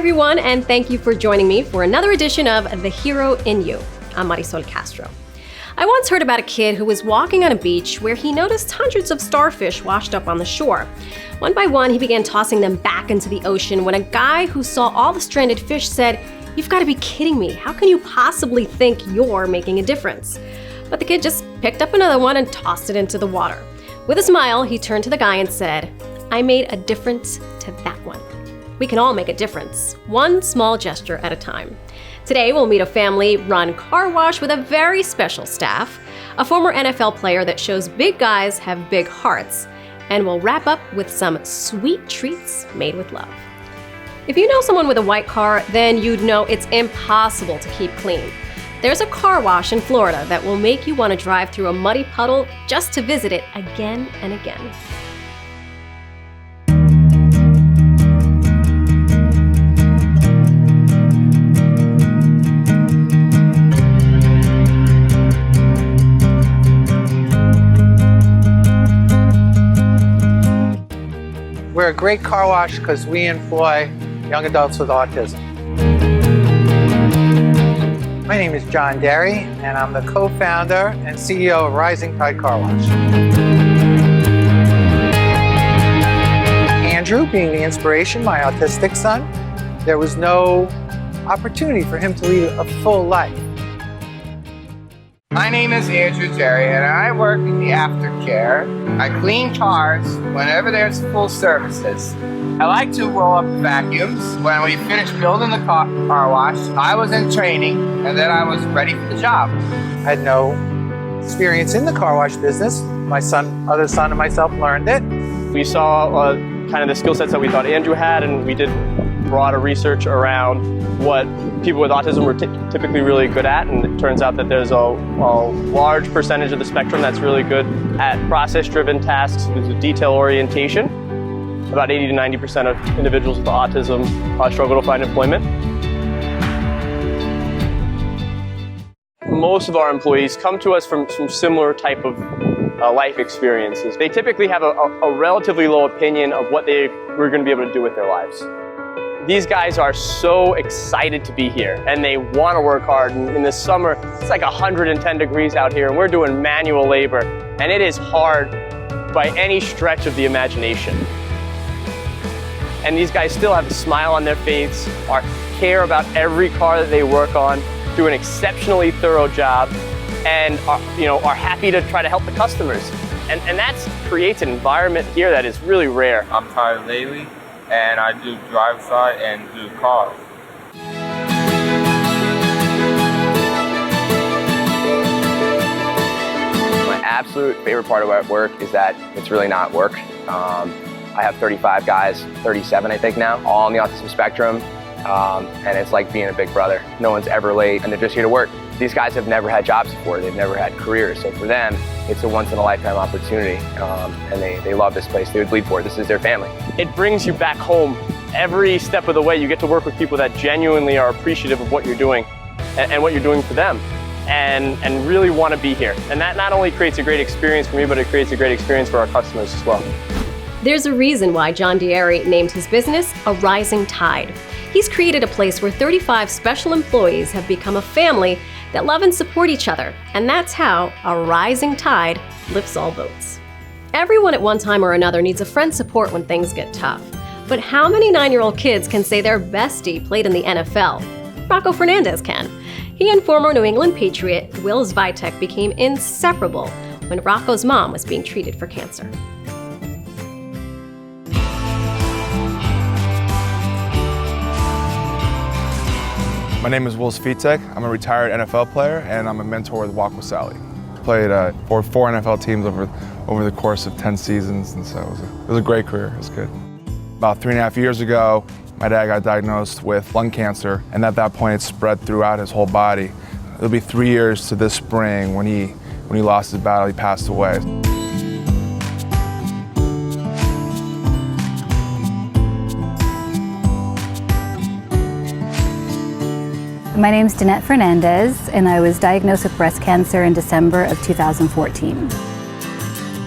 everyone, and thank you for joining me for another edition of The Hero in You. I'm Marysol Castro. I once heard about a kid who was walking on a beach where he noticed hundreds of starfish washed up on the shore. One by one, he began tossing them back into the ocean when a guy who saw all the stranded fish said, "You've got to be kidding me. How can you possibly think you're making a difference?" But the kid just picked up another one and tossed it into the water. With a smile, he turned to the guy and said, "I made a difference to that one." We can all make a difference, one small gesture at a time. Today, we'll meet a family-run car wash with a very special staff, a former NFL player that shows big guys have big hearts, and we'll wrap up with some sweet treats made with love. If you know someone with a white car, then you'd know it's impossible to keep clean. There's a car wash in Florida that will make you want to drive through a muddy puddle just to visit it again and again. We're a great car wash because we employ young adults with autism. My name is John Derry, and I'm the co-founder and CEO of Rising Tide Car Wash. Andrew being the inspiration, my autistic son, there was no opportunity for him to lead a full life. My name is Andrew Derry, and I work in the aftercare. I clean cars whenever there's full services. I like to roll up vacuums. When we finished building the car wash, I was in training, and then I was ready for the job. I had no experience in the car wash business. My other son and myself learned it. We saw kind of the skill sets that we thought Andrew had, and we did broader research around what people with autism were typically really good at, and it turns out that there's a large percentage of the spectrum that's really good at process-driven tasks with detail orientation. About 80 to 90% of individuals with autism struggle to find employment. Most of our employees come to us from similar type of life experiences. They typically have a relatively low opinion of what we're going to be able to do with their lives. These guys are so excited to be here, and they want to work hard. And in the summer, it's like 110 degrees out here, and we're doing manual labor, and it is hard by any stretch of the imagination. And these guys still have a smile on their face, care about every car that they work on, do an exceptionally thorough job, and are happy to try to help the customers. And that creates an environment here that is really rare. I'm Tyler Laley, and I do drive side and do cars. My absolute favorite part about work is that it's really not work. I have 35 guys, 37 I think now, all on the autism spectrum, and it's like being a big brother. No one's ever late, and they're just here to work. These guys have never had jobs before, they've never had careers, so for them, it's a once-in-a-lifetime opportunity, and they love this place. They would bleed for it. This is their family. It brings you back home every step of the way. You get to work with people that genuinely are appreciative of what you're doing and what you're doing for them, and really want to be here. And that not only creates a great experience for me, but it creates a great experience for our customers as well. There's a reason why John Derry named his business a Rising Tide. He's created a place where 35 special employees have become a family that love and support each other, and that's how a rising tide lifts all boats. Everyone at one time or another needs a friend's support when things get tough. But how many 9-year-old kids can say their bestie played in the NFL? Rocco Fernandez can. He and former New England Patriot Will Svitek became inseparable when Rocco's mom was being treated for cancer. My name is Will Svitek. I'm a retired NFL player, and I'm a mentor with Walk with Sally. Played for 4 NFL teams over the course of 10 seasons, and so it was a great career. It was good. About 3.5 years ago, my dad got diagnosed with lung cancer, and at that point it spread throughout his whole body. It'll be 3 years to this spring when he lost his battle. He passed away. My name's Danette Fernandez, and I was diagnosed with breast cancer in December of 2014.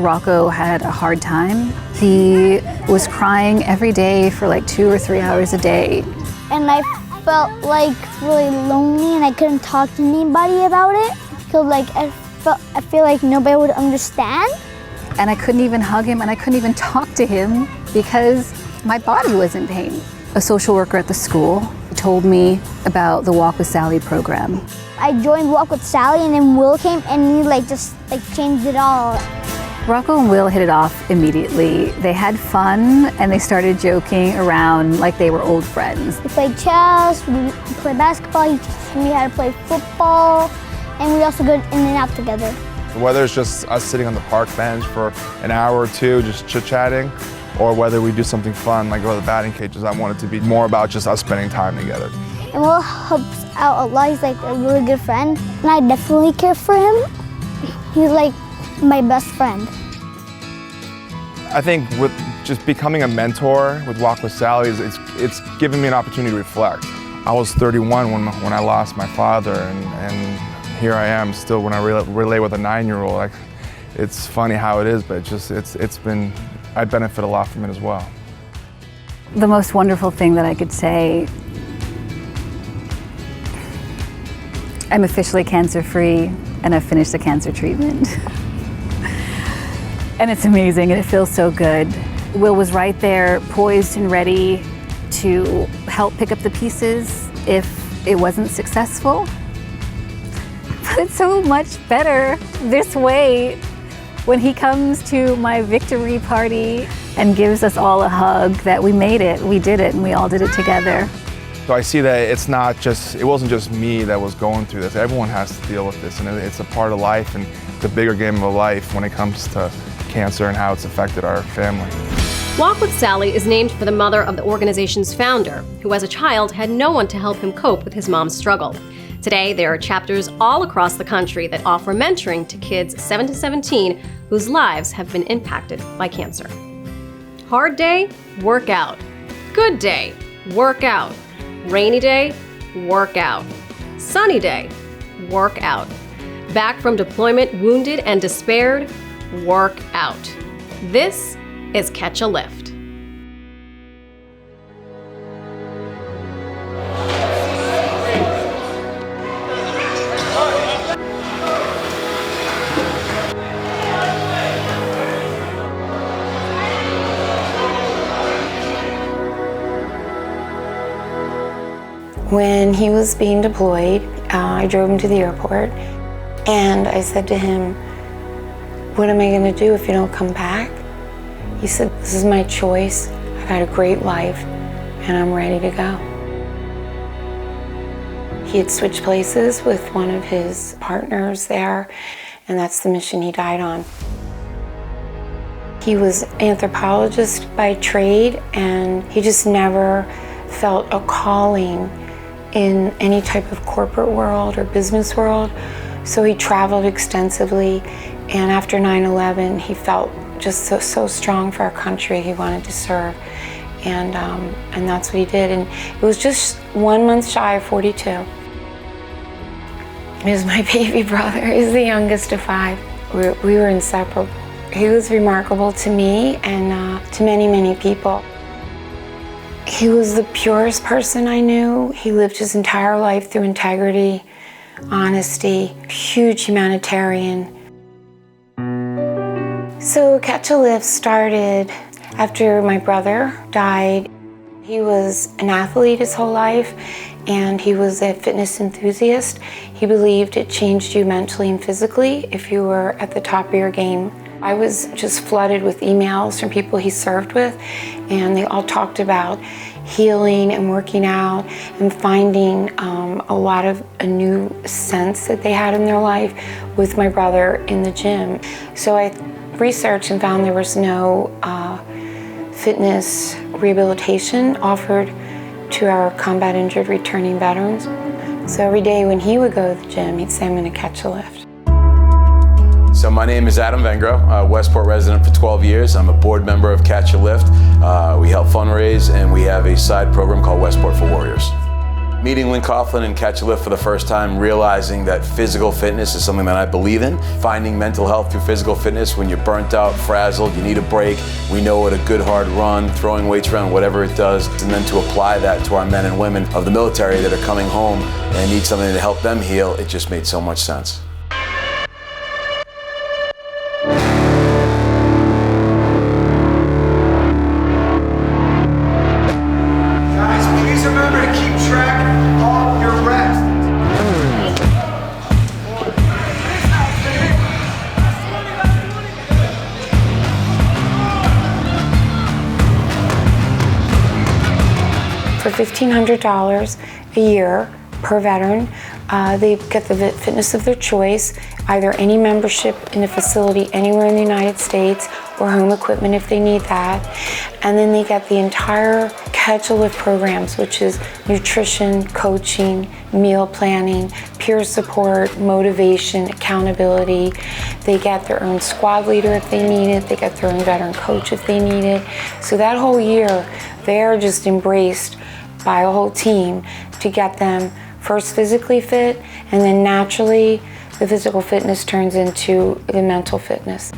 Rocco had a hard time. He was crying every day for like 2 or 3 hours a day. and I felt like really lonely and I couldn't talk to anybody about it because like I feel like nobody would understand. And I couldn't even hug him and I couldn't even talk to him because my body was in pain. A social worker at the school told me about the Walk with Sally program. I joined Walk with Sally and then Will came and he just changed it all. Rocco and Will hit it off immediately. They had fun and they started joking around like they were old friends. We played chess, we played basketball, he taught me how to play football, and we also go in and out together. Whether it's just us sitting on the park bench for an hour or two, just chit-chatting, or whether we do something fun, like go to the batting cages, I want it to be more about just us spending time together. And Will helps out a lot. He's like a really good friend, and I definitely care for him. He's like my best friend. I think with just becoming a mentor with Walk with Sally, it's given me an opportunity to reflect. I was 31 when I lost my father, and here I am still when I relate with a 9-year-old. Like, it's funny how it is, but I benefit a lot from it as well. The most wonderful thing that I could say, I'm officially cancer-free and I've finished the cancer treatment. And it's amazing and it feels so good. Will was right there, poised and ready to help pick up the pieces if it wasn't successful. But it's so much better this way when he comes to my victory party and gives us all a hug that we made it, we did it, and we all did it together. So I see that it wasn't just me that was going through this. Everyone has to deal with this, and it's a part of life, and the bigger game of life when it comes to cancer and how it's affected our family. Walk with Sally is named for the mother of the organization's founder, who as a child had no one to help him cope with his mom's struggle. Today, there are chapters all across the country that offer mentoring to kids 7 to 17 whose lives have been impacted by cancer. Hard day, work out. Good day, work out. Rainy day, work out. Sunny day, work out. Back from deployment, wounded and despaired, work out. This is Catch a Lift. When he was being deployed, I drove him to the airport and I said to him, "What am I going to do if you don't come back?" He said, "This is my choice. I've had a great life and I'm ready to go." He had switched places with one of his partners there, and that's the mission he died on. He was an anthropologist by trade, and he just never felt a calling in any type of corporate world or business world. So he traveled extensively, and after 9/11, he felt just so strong for our country. He wanted to serve, and that's what he did. And it was just 1 month shy of 42. He was my baby brother. He's the youngest of 5. We were inseparable. He was remarkable to me and to many, many people. He was the purest person I knew. He lived his entire life through integrity, honesty, huge humanitarian. So Catch a Lift started after my brother died. He was an athlete his whole life, and he was a fitness enthusiast. He believed it changed you mentally and physically if you were at the top of your game. I was just flooded with emails from people he served with, and they all talked about healing and working out and finding a lot of a new sense that they had in their life with my brother in the gym. So I researched and found there was no fitness rehabilitation offered to our combat injured returning veterans. So every day when he would go to the gym, he'd say, "I'm gonna catch a lift." So my name is Adam Vengro, a Westport resident for 12 years. I'm a board member of Catch a Lift. We help fundraise, and we have a side program called Westport for Warriors. Meeting Lynn Coughlin and Catch a Lift for the first time, realizing that physical fitness is something that I believe in. Finding mental health through physical fitness when you're burnt out, frazzled, you need a break. We know what a good hard run, throwing weights around, whatever it does, and then to apply that to our men and women of the military that are coming home and need something to help them heal, it just made so much sense. For $1,500 a year per veteran, they get the fitness of their choice, either any membership in a facility anywhere in the United States or home equipment if they need that. And then they get the entire Catch a Lift programs, which is nutrition, coaching, meal planning, peer support, motivation, accountability. They get their own squad leader if they need it. They get their own veteran coach if they need it. So that whole year, they're just embraced by a whole team to get them first physically fit, and then naturally the physical fitness turns into the mental fitness.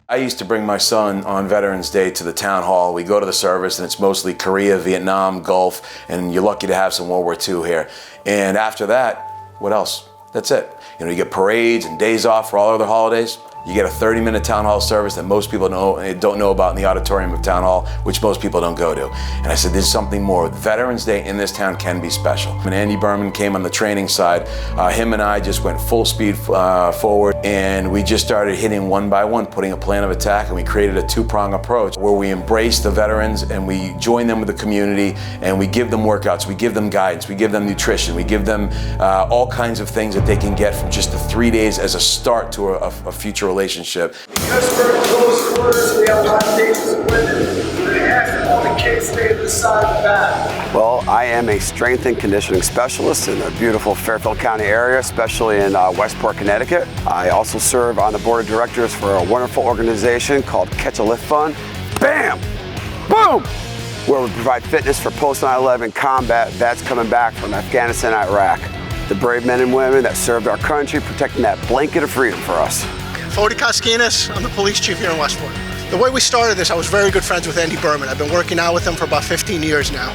I used to bring my son on Veterans Day to the town hall. We go to the service and it's mostly Korea, Vietnam, Gulf, and you're lucky to have some World War II here. And after that, what else? That's it. You know, you get parades and days off for all other holidays. You get a 30-minute town hall service that most people don't know about in the auditorium of town hall, which most people don't go to. And I said, there's something more. Veterans Day in this town can be special. When Andy Berman came on the training side, him and I just went full speed forward, and we just started hitting one by one, putting a plan of attack, and we created a two-prong approach where we embrace the veterans and we join them with the community, and we give them workouts, we give them guidance, we give them nutrition, we give them all kinds of things that they can get from just the 3 days as a start to a future relationship. Because we're in close quarters, we have a lot of dangerous women. They ask all the kids stay to the side of the back. Well, I am a strength and conditioning specialist in the beautiful Fairfield County area, especially in Westport, Connecticut. I also serve on the board of directors for a wonderful organization called Catch a Lift Fund. Bam! Boom! Where we provide fitness for post 9/11 combat vets coming back from Afghanistan and Iraq. The brave men and women that served our country, protecting that blanket of freedom for us. Fody Koskinas, I'm the police chief here in Westport. The way we started this, I was very good friends with Andy Berman. I've been working out with him for about 15 years now.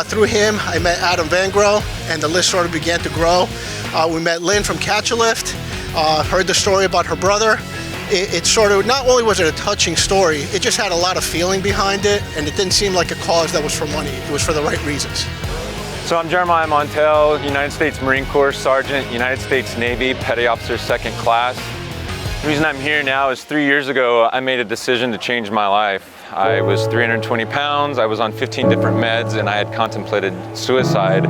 Through him, I met Adam Vangro, and the list sort of began to grow. We met Lynn from Catch a Lift, heard the story about her brother. It sort of, not only was it a touching story, it just had a lot of feeling behind it, and it didn't seem like a cause that was for money. It was for the right reasons. So I'm Jeremiah Montel, United States Marine Corps Sergeant, United States Navy, Petty Officer 2nd Class. The reason I'm here now is 3 years ago, I made a decision to change my life. I was 320 pounds, I was on 15 different meds, and I had contemplated suicide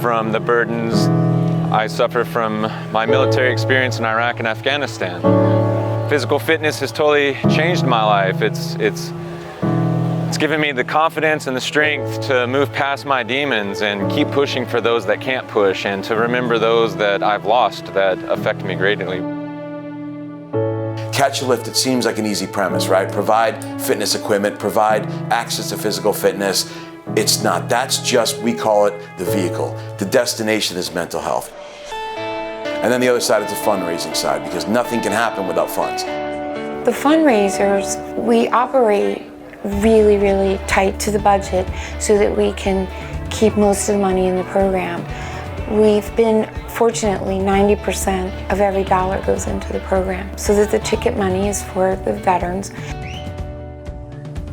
from the burdens I suffer from my military experience in Iraq and Afghanistan. Physical fitness has totally changed my life. It's given me the confidence and the strength to move past my demons and keep pushing for those that can't push, and to remember those that I've lost that affect me greatly. Catch a Lift, it seems like an easy premise, right? Provide fitness equipment, provide access to physical fitness. It's not. That's just, we call it the vehicle. The destination is mental health. And then the other side is the fundraising side, because nothing can happen without funds. The fundraisers, we operate really, really tight to the budget so that we can keep most of the money in the program. We've been, fortunately, 90% of every dollar goes into the program, so that the ticket money is for the veterans.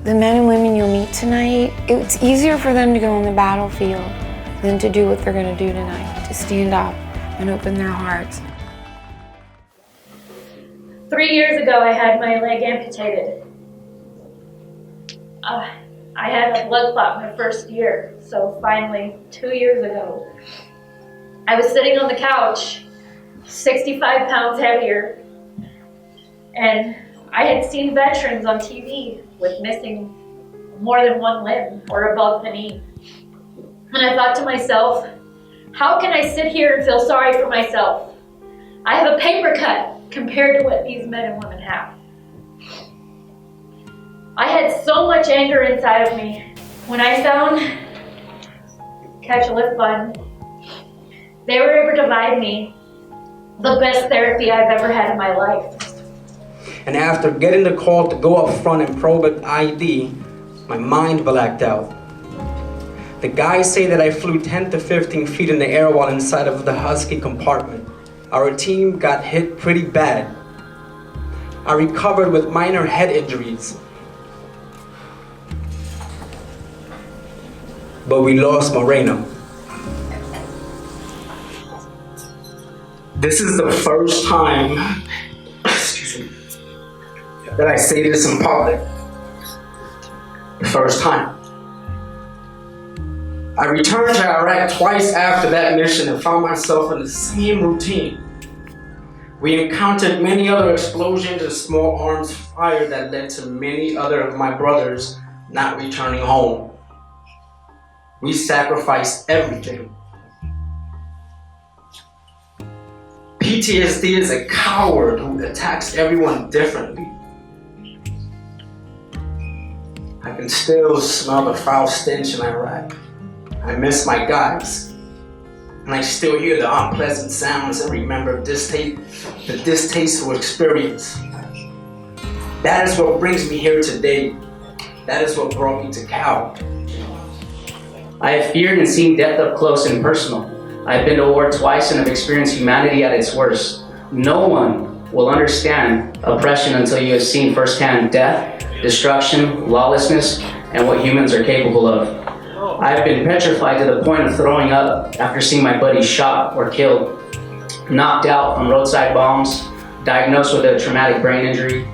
The men and women you'll meet tonight, it's easier for them to go on the battlefield than to do what they're going to do tonight, to stand up and open their hearts. 3 years ago, I had my leg amputated. I had a blood clot my first year, so finally, 2 years ago, I was sitting on the couch, 65 pounds heavier, and I had seen veterans on TV with missing more than one limb or above the knee. And I thought to myself, how can I sit here and feel sorry for myself? I have a paper cut compared to what these men and women have. I had so much anger inside of me when I found Catch a Lift Fund, they were able to provide me the best therapy I've ever had in my life. And after getting the call to go up front and probe an ID, my mind blacked out. The guys say that I flew 10 to 15 feet in the air while inside of the Husky compartment. Our team got hit pretty bad. I recovered with minor head injuries. But we lost Moreno. This is the first time, excuse me, that I say this in public. The first time. I returned to Iraq twice after that mission and found myself in the same routine. We encountered many other explosions and small arms fire that led to many other of my brothers not returning home. We sacrificed everything. PTSD is a coward who attacks everyone differently. I can still smell the foul stench in Iraq. I miss my guys. And I still hear the unpleasant sounds and remember the distasteful experience. That is what brings me here today. That is what brought me to Cal. I have feared and seen death up close and personal. I've been to war twice and have experienced humanity at its worst. No one will understand oppression until you have seen firsthand death, destruction, lawlessness, and what humans are capable of. I've been petrified to the point of throwing up after seeing my buddies shot or killed, knocked out from roadside bombs, diagnosed with a traumatic brain injury.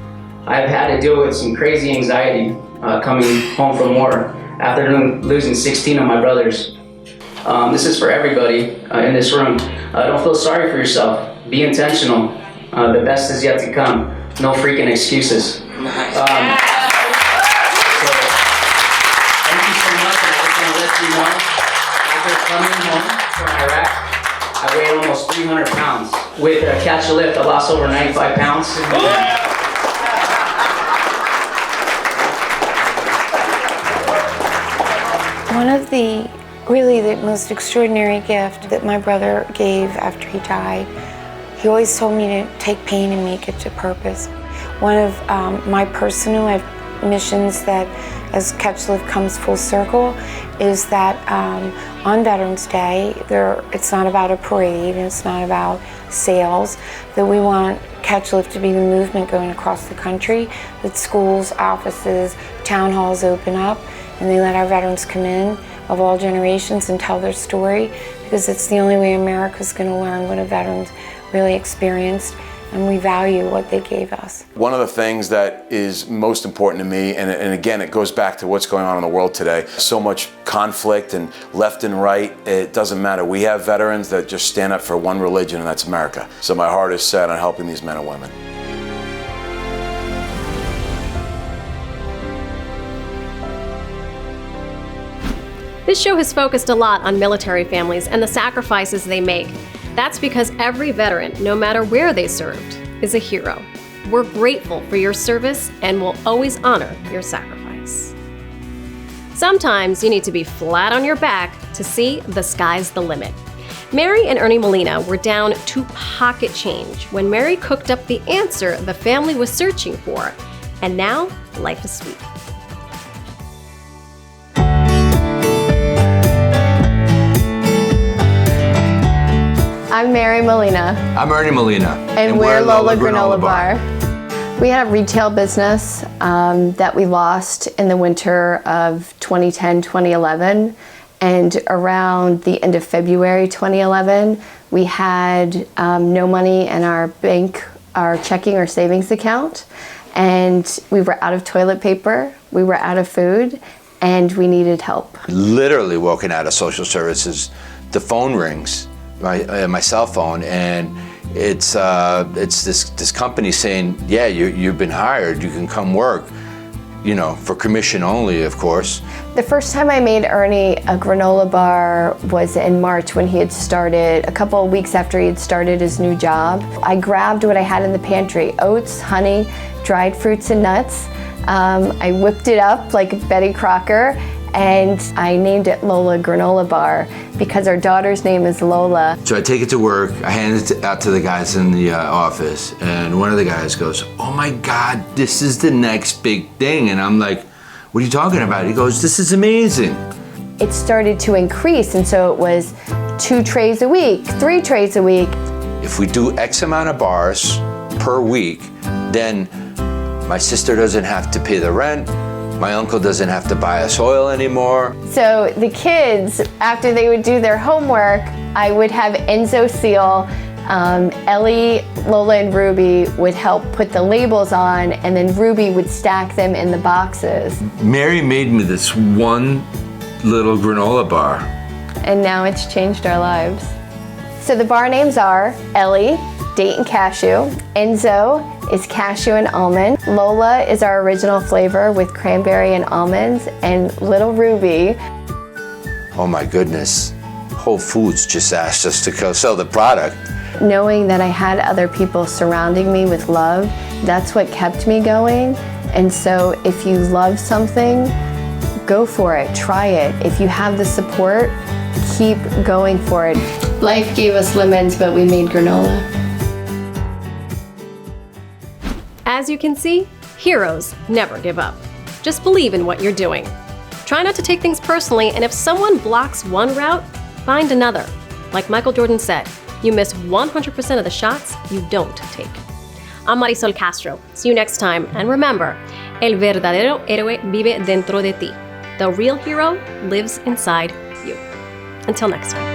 I've had to deal with some crazy anxiety coming home from war after losing 16 of my brothers. This is for everybody in this room. Don't feel sorry for yourself. Be intentional. The best is yet to come. No freaking excuses. After coming home from Iraq, I weighed almost 300 pounds. With Catch a Lift, I lost over 95 pounds. One of the most extraordinary gift that my brother gave after he died, he always told me to take pain and make it to purpose. One of my personal missions that as Catch a Lift comes full circle is that on Veterans Day, it's not about a parade and it's not about sales, that we want Catch a Lift to be the movement going across the country, that schools, offices, town halls open up and they let our veterans come in of all generations and tell their story, because it's the only way America's going to learn what a veteran really experienced, and we value what they gave us. One of the things that is most important to me, and again, it goes back to what's going on in the world today, so much conflict and left and right, it doesn't matter. We have veterans that just stand up for one religion, and that's America. So my heart is set on helping these men and women. This show has focused a lot on military families and the sacrifices they make. That's because every veteran, no matter where they served, is a hero. We're grateful for your service and will always honor your sacrifice. Sometimes you need to be flat on your back to see the sky's the limit. Mary and Ernie Molina were down to pocket change when Mary cooked up the answer the family was searching for, and now life is sweet. I'm Mary Molina. I'm Ernie Molina. And we're Lola Granola Bar. We had a retail business that we lost in the winter of 2010-2011. And around the end of February 2011, we had no money in our bank, our checking or savings account. And we were out of toilet paper, we were out of food, and we needed help. Literally walking out of social services, the phone rings. My cell phone, and it's this company saying, yeah, you've been hired, you can come work, you know, for commission only, of course. The first time I made Ernie a granola bar was in March when he had started, a couple of weeks after he had started his new job. I grabbed what I had in the pantry, oats, honey, dried fruits and nuts. I whipped it up like Betty Crocker, and I named it Lola Granola Bar because our daughter's name is Lola. So I take it to work, I hand it out to the guys in the office, and one of the guys goes, "Oh my God, this is the next big thing." And I'm like, "What are you talking about?" He goes, "This is amazing." It started to increase, and so it was 2 trays a week, 3 trays a week. If we do X amount of bars per week, then my sister doesn't have to pay the rent, my uncle doesn't have to buy us oil anymore. So the kids, after they would do their homework, I would have Enzo seal, Ellie, Lola, and Ruby would help put the labels on, and then Ruby would stack them in the boxes. Mary made me this one little granola bar. And now it's changed our lives. So the bar names are Ellie, date and cashew. Enzo is cashew and almond. Lola is our original flavor with cranberry and almonds. And little Ruby. Oh my goodness. Whole Foods just asked us to go sell the product. Knowing that I had other people surrounding me with love, that's what kept me going. And so if you love something, go for it, try it. If you have the support, keep going for it. Life gave us lemons, but we made granola. As you can see, heroes never give up. Just believe in what you're doing. Try not to take things personally, and if someone blocks one route, find another. Like Michael Jordan said, you miss 100% of the shots you don't take. I'm Marysol Castro. See you next time, and remember, el verdadero héroe vive dentro de ti. The real hero lives inside you. Until next time.